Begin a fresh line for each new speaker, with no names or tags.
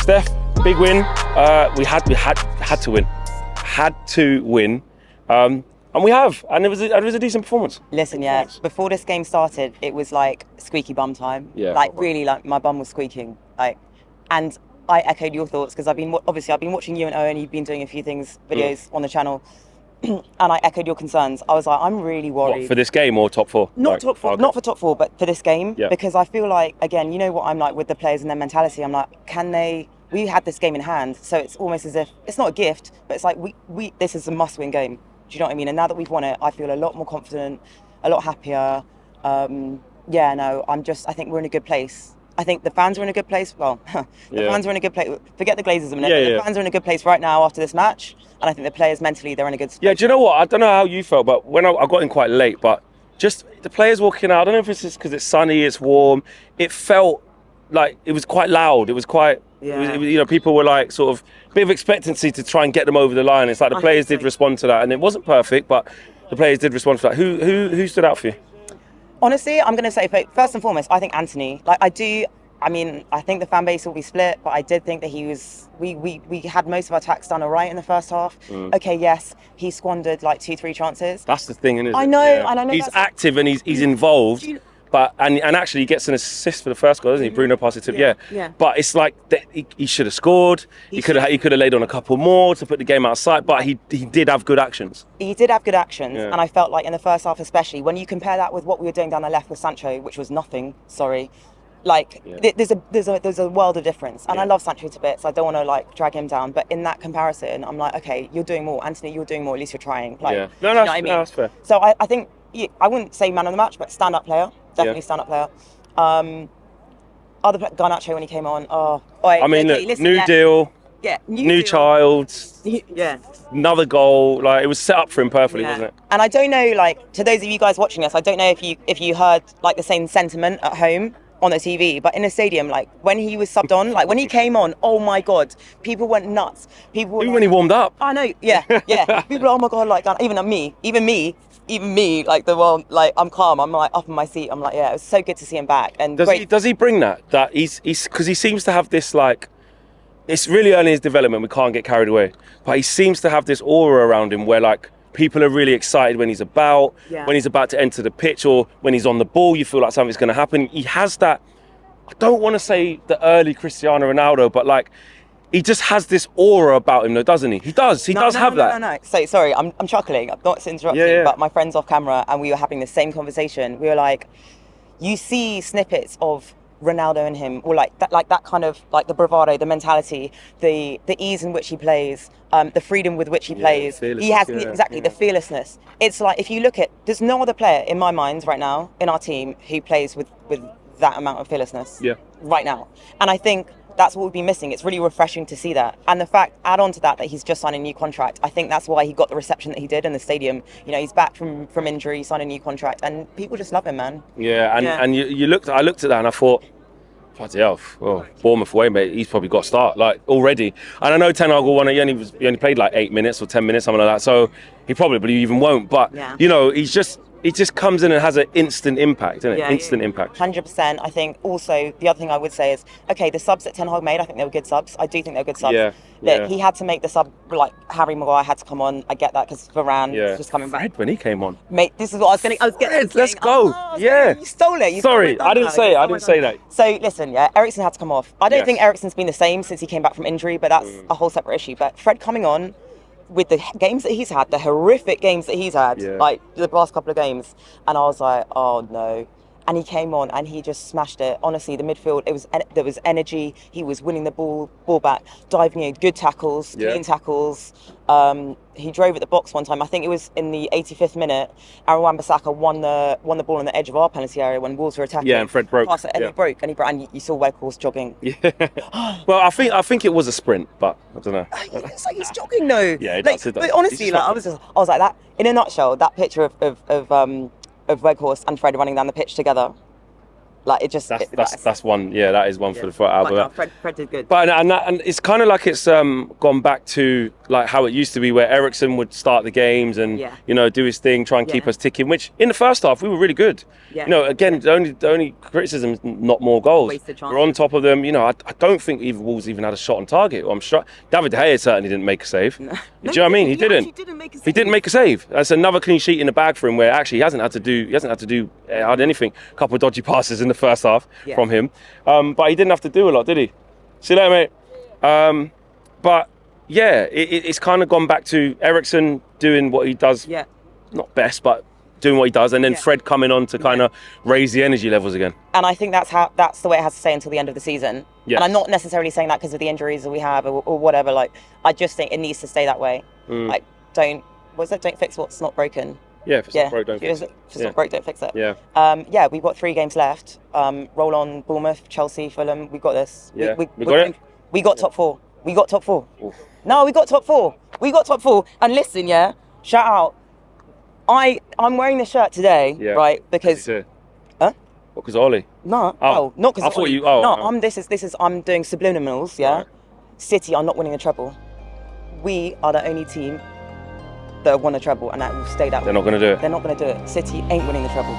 Steph, big win. We had to win. Had to win. And we have. And it was a decent performance.
Listen, yeah, before this game started, it was like squeaky bum time.
Yeah.
Like really, like my bum was squeaking. Like, and I echoed your thoughts because I've been watching you and Owen. You've been doing a few videos on the channel. And I echoed your concerns. I was like, I'm really worried.
What, for this game or top four?
Not top four, not for top four, but for this game.
Yeah.
Because I feel like, again, you know what I'm like with the players and their mentality. I'm like, we had this game in hand, so it's almost as if, it's not a gift, but it's like, this is a must-win game. Do you know what I mean? And now that we've won it, I feel a lot more confident, a lot happier. I think we're in a good place. I think the fans are in a good place. Well, fans are in a good place. Forget the Glazers a minute. The fans are in a good place right now after this match. And I think the players mentally, they're in a good space.
Yeah, do you know what? I don't know how you felt, but when I got in quite late, but just the players walking out, I don't know if it's just because it's sunny, it's warm. It felt like it was quite loud. It was quite, people were like sort of a bit of expectancy to try and get them over the line. It's like the players did respond to that. And it wasn't perfect, but the players did respond to that. Who stood out for you?
Honestly, I'm going to say, first and foremost, I think Anthony. I think the fan base will be split, but I did think that we had most of our attacks done all right in the first half. Okay, yes, he squandered like 2-3 chances.
That's the thing, isn't it?
I know, and I know
he's active and he's involved. But and actually he gets an assist for the first goal, doesn't he? Bruno passes it to him. But it's like he should have scored. He could have laid on a couple more to put the game out of sight. But he did have good actions.
He did have good actions, and I felt like in the first half, especially when you compare that with what we were doing down the left with Sancho, which was nothing. Sorry, there's a world of difference. And I love Sancho to bits. I don't want to like drag him down, but in that comparison, I'm like, okay, you're doing more, Anthony. You're doing more. At least you're trying. No,
that's fair.
So I think I wouldn't say man of the match, but stand-up player. Definitely stand-up player. Garnacho when he came on.
New deal.
Yeah,
new child.
Yeah.
Another goal. Like it was set up for him perfectly, wasn't it?
And I don't know, like to those of you guys watching us, I don't know if you heard like the same sentiment at home on the TV, but in the stadium, like when he was subbed on, like when he came on, oh my God, people went nuts. People were
when he warmed up.
I know. Yeah. People, oh my God, like even me, like the world, like I'm calm. I'm like up in my seat. I'm like, yeah, it was so good to see him back. And
does he bring that he's because he seems to have this like, it's really early in his development. We can't get carried away, but he seems to have this aura around him where like people are really excited when he's about to enter the pitch or when he's on the ball. You feel like something's going to happen. He has that. I don't want to say the early Cristiano Ronaldo, but like. He just has this aura about him, though, doesn't he? He does have that.
No. So, sorry, I'm chuckling. I'm not to interrupt you, but my friend's off camera and we were having the same conversation. We were like, you see snippets of Ronaldo in him, or like that kind of, like the bravado, the mentality, the ease in which he plays, the freedom with which he plays. He has the fearlessness. It's like, if you look at, there's no other player in my mind right now in our team who plays with that amount of fearlessness right now. And I think that's what we've been missing. It's really refreshing to see that. And the fact, add on to that he's just signed a new contract. I think that's why he got the reception that he did in the stadium. You know, he's back from injury, signed a new contract, and people just love him, man.
Yeah, and I looked at that and I thought, bloody hell, well, Bournemouth away, mate, he's probably got to start, like, already. And I know Ten Hag will want to, he only played like 8 minutes or 10 minutes, something like that, so he probably even won't. But, you know, he just comes in and has an instant impact, isn't it? Instant impact.
100%. I think also the other thing I would say is, okay, the subs that Ten Hag made, I think they were good subs. I do think they were good subs. He had to make the sub, like Harry Maguire had to come on. I get that because Varane was just coming back.
When he came on.
Mate, this is what I was getting.
Let's go.
You stole it.
Sorry, I didn't say it. I didn't say that.
So listen, Eriksen had to come off. I don't think Eriksen's been the same since he came back from injury, but that's a whole separate issue. But Fred coming on, with the games that he's had, the horrific games that he's had, like the last couple of games, and I was like, oh no. And he came on and he just smashed it. Honestly, the midfield, there was energy. He was winning the ball back, diving in, good tackles, clean tackles. He drove at the box one time. I think it was in the 85th minute. Aaron Wan-Bissaka won the ball on the edge of our penalty area when Wolves were attacking.
Yeah, and Fred broke.
And he broke, and you saw Weghorst jogging.
Yeah. Well, I think it was a sprint, but I don't know.
It's like he's jogging though.
Yeah, it does.
But honestly, like I was like that. In a nutshell, that picture of Weghorst and Fred running down the pitch together. Like it just that's one. Yeah, that is one for the foot out. No, Fred did good.
But and it's kind of like it's gone back to like how it used to be, where Eriksen would start the games and you know, do his thing, try and keep us ticking. Which in the first half we were really good. You know, again, the only criticism is not more goals. We're on top of them. You know, I don't think even Wolves even had a shot on target. I'm sure David De Gea certainly didn't make a save. Do you know what I mean? He didn't. He didn't make a save. That's another clean sheet in the bag for him, where actually he hasn't had to do anything. A couple of dodgy passes in the first half from him, but he didn't have to do a lot, did he? See you later, mate. But yeah, it's kind of gone back to Eriksen doing what he does. Not best, but doing what he does, and then Fred coming on to kind of raise the energy levels again. And
I think that's the way it has to stay until the end of the season. And I'm not necessarily saying that because of the injuries that we have or whatever. Like, I just think it needs to stay that way. Like, don't fix what's not broken.
Yeah, if it's not broke, don't fix it.
If it's not broke, don't fix it. Yeah, we've got 3 games left. Roll on Bournemouth, Chelsea, Fulham. We've got this.
Yeah, we got it.
We got top 4. We got top 4.
Oof.
No, we got top 4. We got top 4. And listen, shout out. I'm wearing this shirt today, right? Because
What, because Ollie?
No, not because
I thought you.
No, I'm doing subliminals. Right. City are not winning a treble. We are the only team that won a treble, and that will stay that way.
They're not going to do it.
They're not going to do it. City ain't winning the treble.